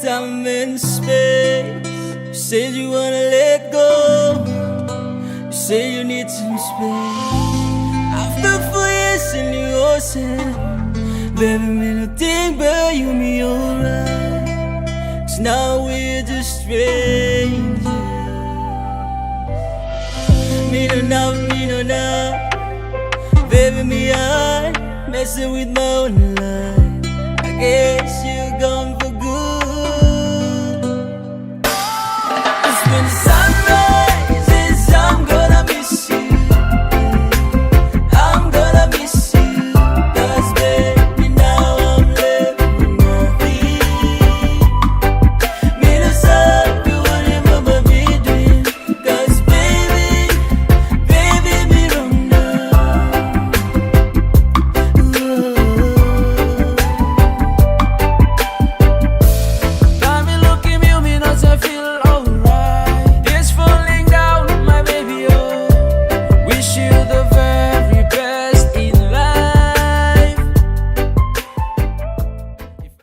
Time and space. You said you wanna let go. You say you need some space. After 4 years in the ocean, baby, me no think but you me alright. 'Cause now we're just strangers. Me no now. Baby, me I messing with my own life.